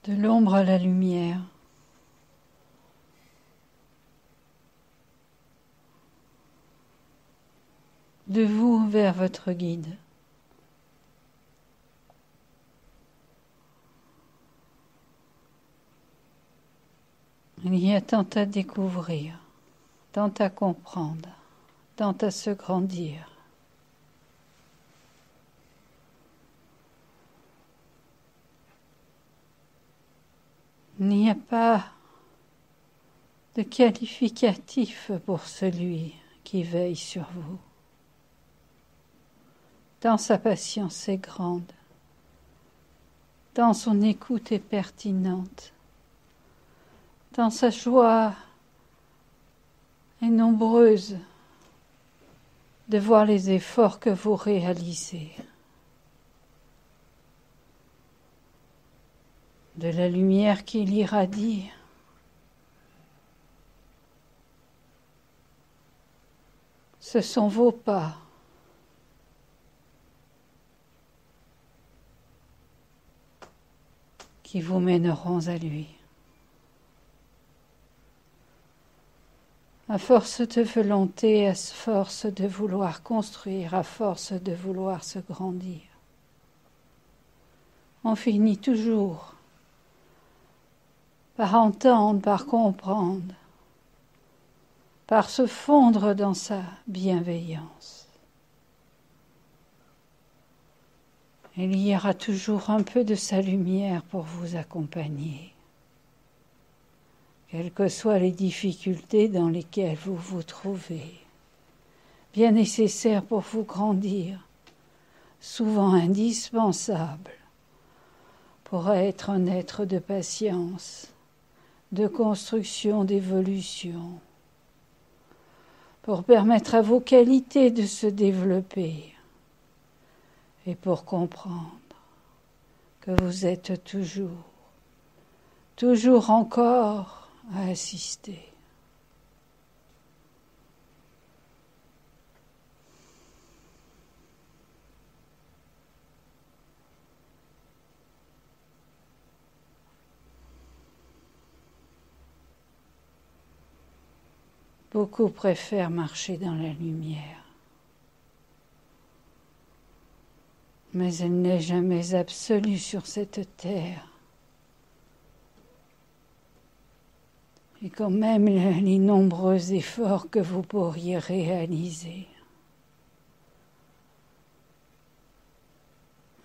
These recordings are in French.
de l'ombre à la lumière. De vous vers votre guide. Il y a tant à découvrir, tant à comprendre, tant à se grandir. Il n'y a pas de qualificatif pour celui qui veille sur vous. Tant sa patience est grande, tant son écoute est pertinente, tant sa joie est nombreuse de voir les efforts que vous réalisez. De la lumière qui l'irradie, ce sont vos pas qui vous mèneront à lui. À force de volonté, à force de vouloir construire, à force de vouloir se grandir, on finit toujours par entendre, par comprendre, par se fondre dans sa bienveillance. Il y aura toujours un peu de sa lumière pour vous accompagner, quelles que soient les difficultés dans lesquelles vous vous trouvez, bien nécessaires pour vous grandir, souvent indispensables pour être un être de patience, de construction, d'évolution, pour permettre à vos qualités de se développer et pour comprendre que vous êtes toujours encore à assister. Beaucoup préfèrent marcher dans la lumière, mais elle n'est jamais absolue sur cette terre. Et quand même les nombreux efforts que vous pourriez réaliser,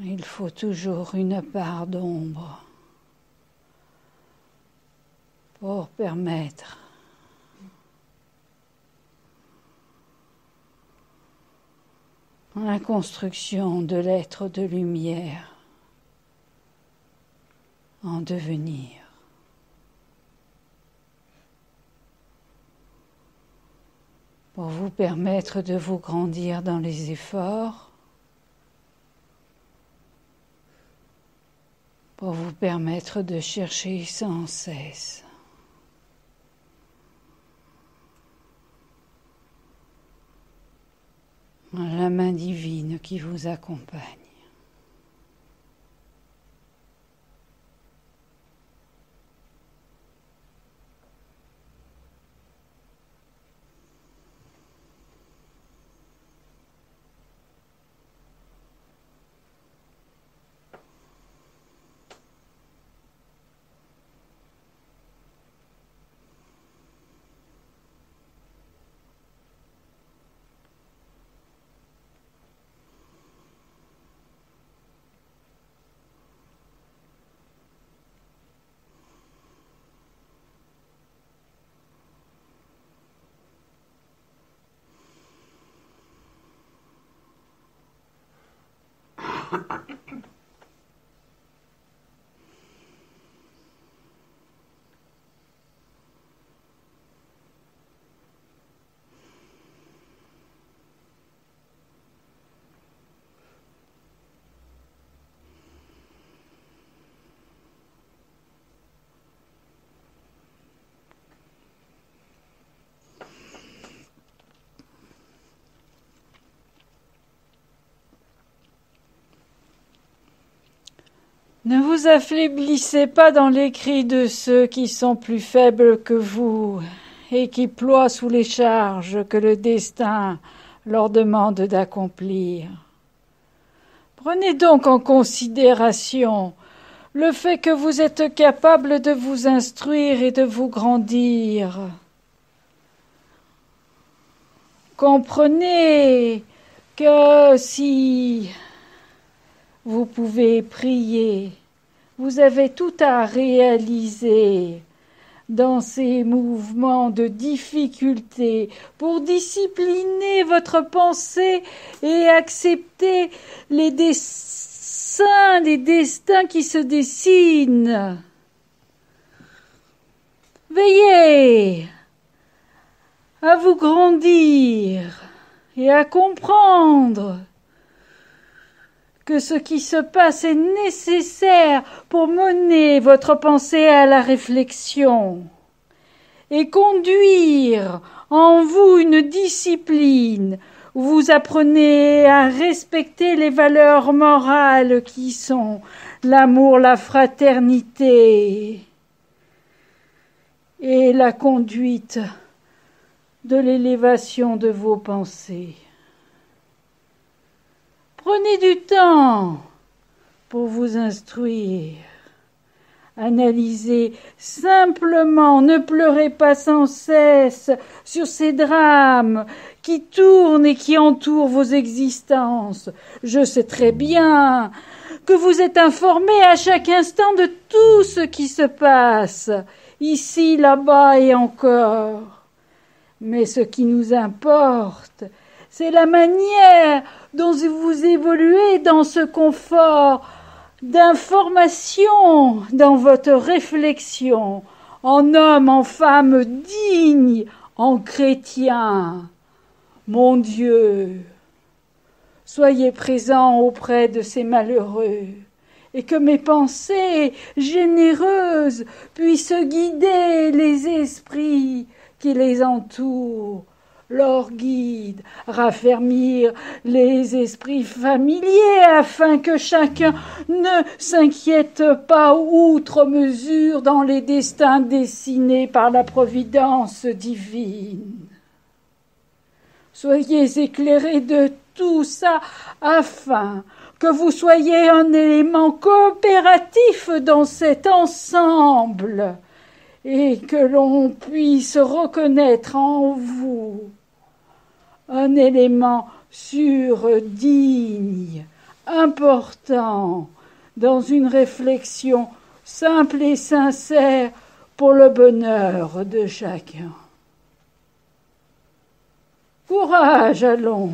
il faut toujours une part d'ombre pour permettre la construction de l'être de lumière en devenir. Pour vous permettre de vous grandir dans les efforts, pour vous permettre de chercher sans cesse la main divine qui vous accompagne. Ne vous affaiblissez pas dans les cris de ceux qui sont plus faibles que vous et qui ploient sous les charges que le destin leur demande d'accomplir. Prenez donc en considération le fait que vous êtes capable de vous instruire et de vous grandir. Comprenez que si vous pouvez prier, vous avez tout à réaliser dans ces mouvements de difficulté pour discipliner votre pensée et accepter les destins qui se dessinent. Veillez à vous grandir et à comprendre que ce qui se passe est nécessaire pour mener votre pensée à la réflexion et conduire en vous une discipline où vous apprenez à respecter les valeurs morales qui sont l'amour, la fraternité et la conduite de l'élévation de vos pensées. Prenez du temps pour vous instruire. Analysez simplement, ne pleurez pas sans cesse sur ces drames qui tournent et qui entourent vos existences. Je sais très bien que vous êtes informés à chaque instant de tout ce qui se passe, ici, là-bas et encore. Mais ce qui nous importe, c'est la manière dont vous évoluez dans ce confort d'information, dans votre réflexion, en homme, en femme digne, en chrétien. Mon Dieu, soyez présent auprès de ces malheureux, et que mes pensées généreuses puissent guider les esprits qui les entourent, leur guide, raffermir les esprits familiers afin que chacun ne s'inquiète pas outre mesure dans les destins dessinés par la providence divine. Soyez éclairés de tout ça afin que vous soyez un élément coopératif dans cet ensemble et que l'on puisse reconnaître en vous un élément sûr, digne, important, dans une réflexion simple et sincère pour le bonheur de chacun. Courage, allons.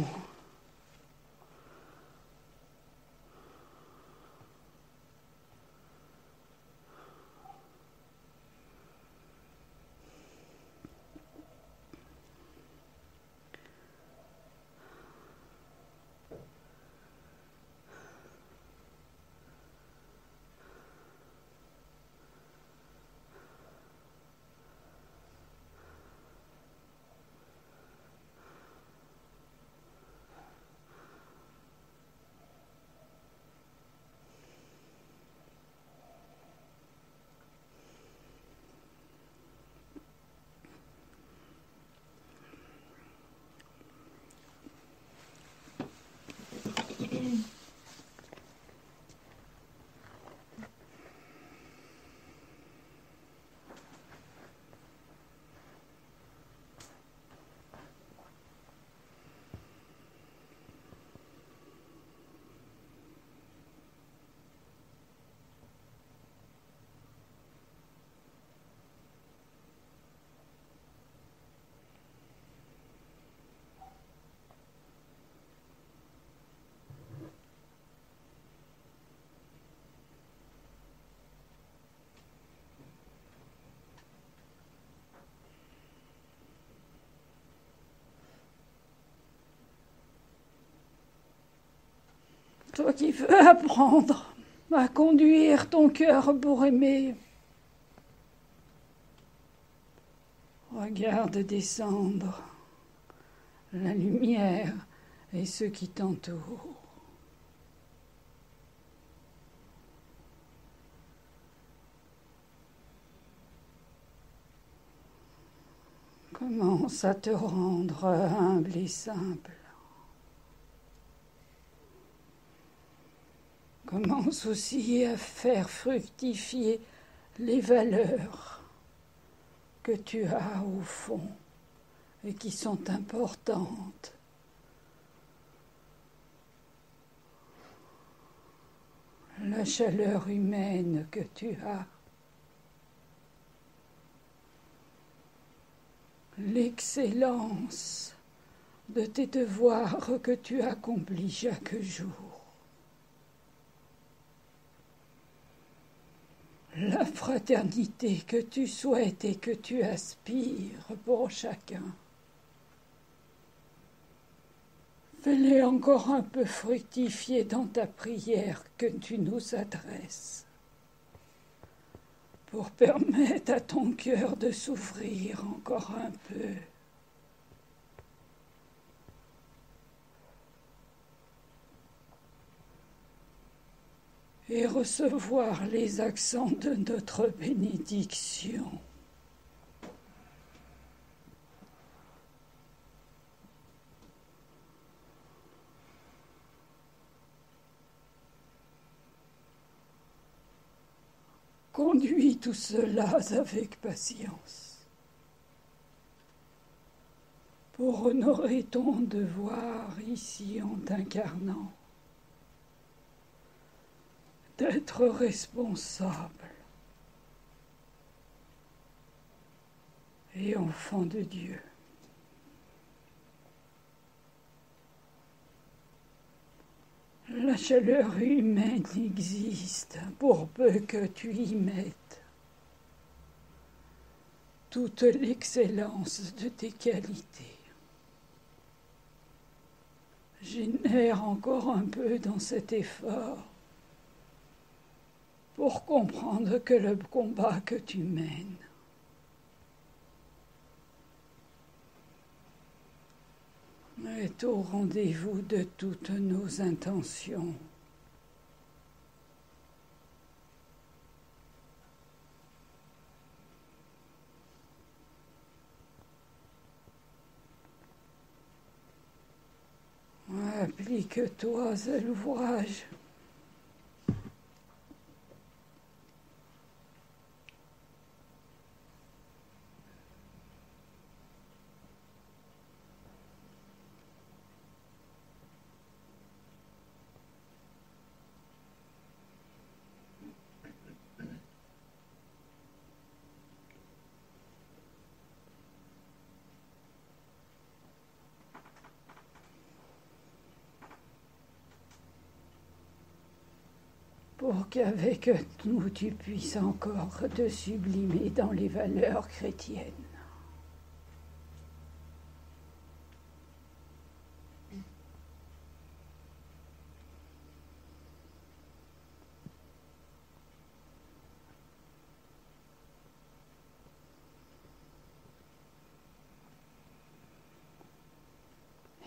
Toi qui veux apprendre à conduire ton cœur pour aimer, regarde descendre la lumière et ceux qui t'entourent. Commence à te rendre humble et simple. Commence aussi à faire fructifier les valeurs que tu as au fond et qui sont importantes. La chaleur humaine que tu as, l'excellence de tes devoirs que tu accomplis chaque jour, la fraternité que tu souhaites et que tu aspires pour chacun. Fais-les encore un peu fructifier dans ta prière que tu nous adresses, pour permettre à ton cœur de s'ouvrir encore un peu. Et recevoir les accents de notre bénédiction. Conduis tout cela avec patience pour honorer ton devoir ici en t'incarnant, d'être responsable et enfant de Dieu. La chaleur humaine existe pour peu que tu y mettes toute l'excellence de tes qualités. Génère encore un peu dans cet effort pour comprendre que le combat que tu mènes est au rendez-vous de toutes nos intentions. Applique-toi à l'ouvrage. Pour qu'avec nous tu puisses encore te sublimer dans les valeurs chrétiennes.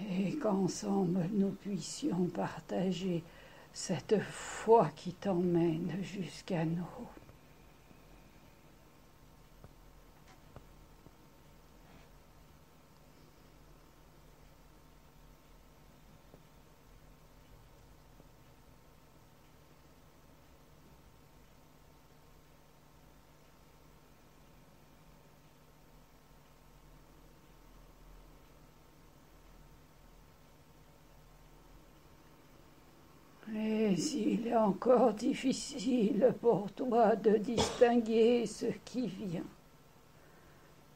Et qu'ensemble nous puissions partager cette foi qui t'emmène jusqu'à nous. Et s'il est encore difficile pour toi de distinguer ce qui vient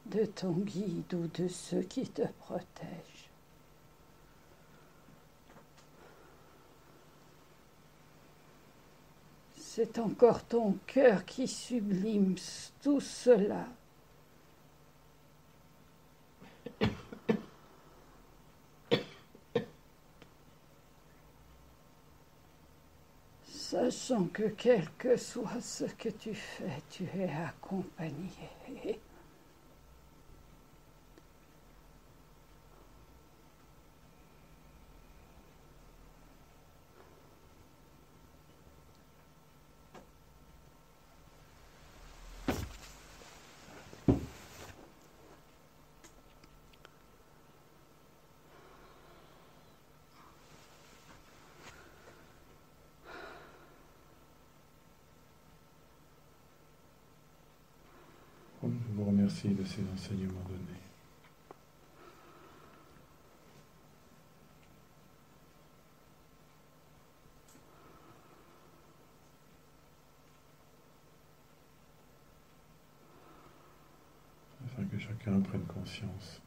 de ton guide ou de ceux qui te protègent, c'est encore ton cœur qui sublime tout cela. Sachant que quel que soit ce que tu fais, tu es accompagné. aussi de ces enseignements donnés. Afin que chacun prenne conscience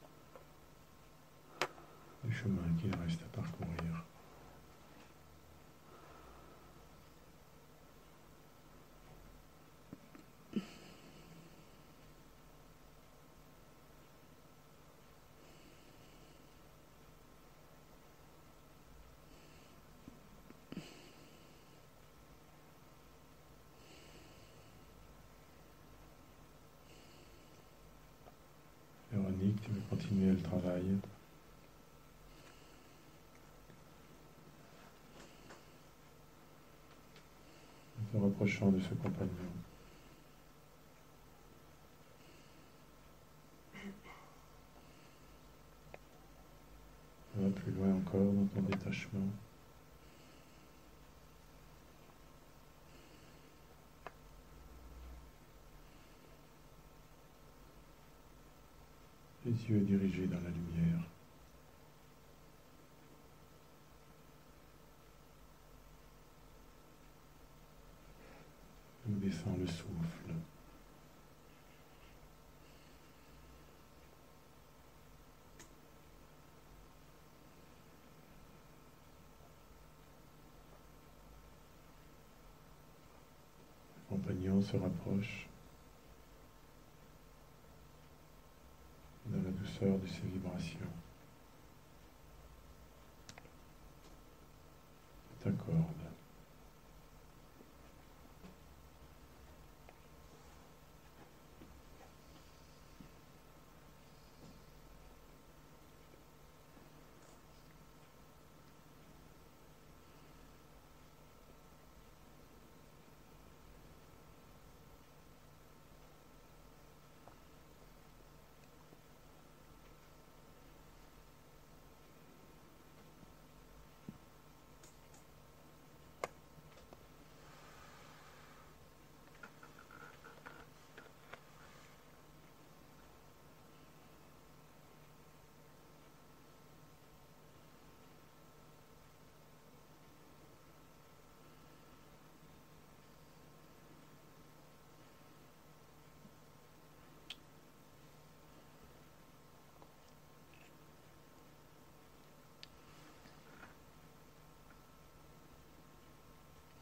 du chemin qu'il reste à parcourir. Véronique, tu veux continuer le travail? En te rapprochant de ce compagnon. Va plus loin encore dans ton détachement. Les yeux dirigés dans la lumière. Nous descend le souffle. Le compagnon se rapproche de la douceur de ses vibrations. T'accorde.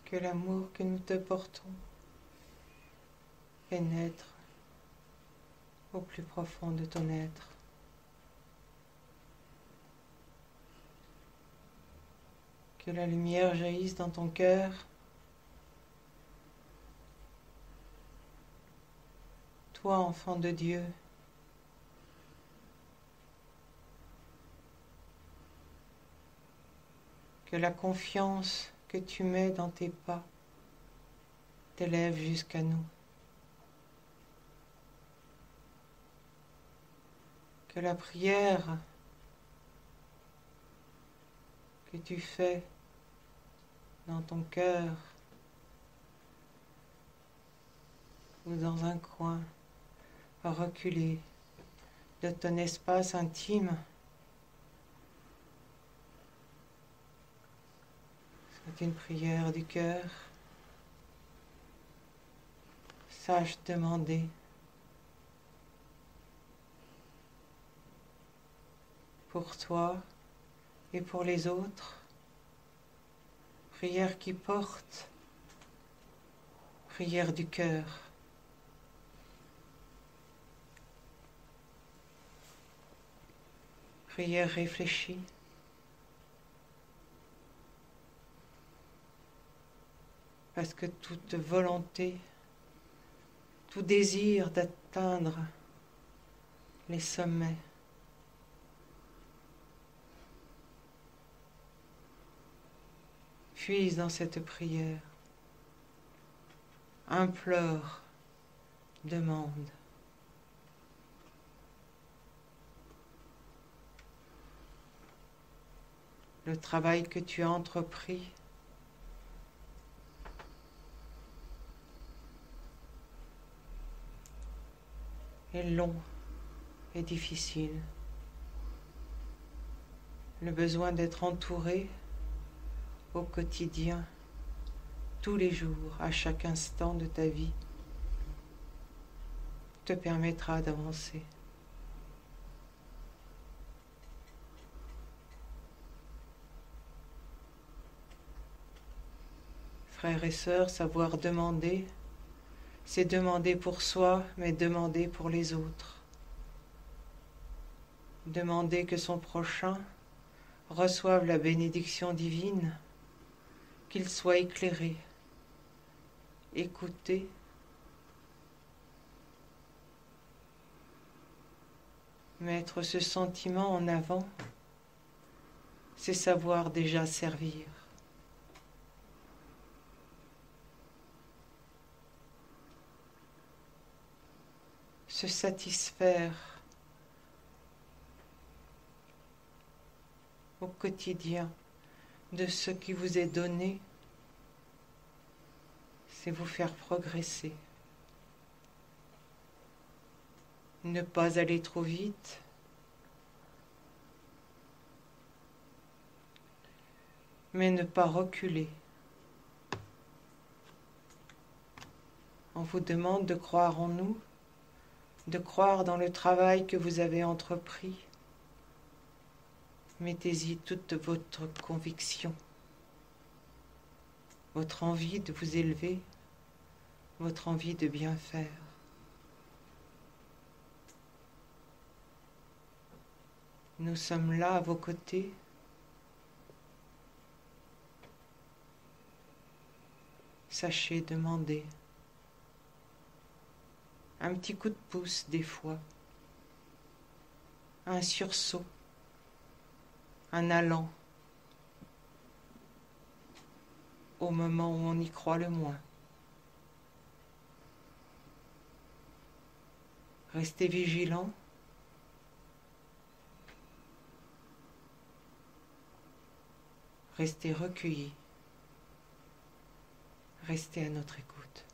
Que l'amour que nous te portons pénètre au plus profond de ton être. Que la lumière jaillisse dans ton cœur. Toi, enfant de Dieu, que la confiance que tu mets dans tes pas t'élève jusqu'à nous. Que la prière que tu fais dans ton cœur ou dans un coin, reculé de ton espace intime, c'est une prière du cœur. Sache demander pour toi et pour les autres. Prière qui porte, prière du cœur. Prière réfléchie. Parce que toute volonté, tout désir d'atteindre les sommets puise dans cette prière, implore, demande. Le travail que tu as entrepris est long et difficile. Le besoin d'être entouré au quotidien, tous les jours, à chaque instant de ta vie, te permettra d'avancer. Frères et sœurs, savoir demander, c'est demander pour soi, mais demander pour les autres. Demander que son prochain reçoive la bénédiction divine, qu'il soit éclairé, écouté, mettre ce sentiment en avant, c'est savoir déjà servir. Se satisfaire au quotidien de ce qui vous est donné, c'est vous faire progresser. Ne pas aller trop vite, mais ne pas reculer. On vous demande de croire en nous, de croire dans le travail que vous avez entrepris. Mettez-y toute votre conviction, votre envie de vous élever, votre envie de bien faire. Nous sommes là à vos côtés. Sachez demander. Un petit coup de pouce des fois, un sursaut, un allant, au moment où on y croit le moins. Restez vigilants. Restez recueillis. Restez à notre écoute.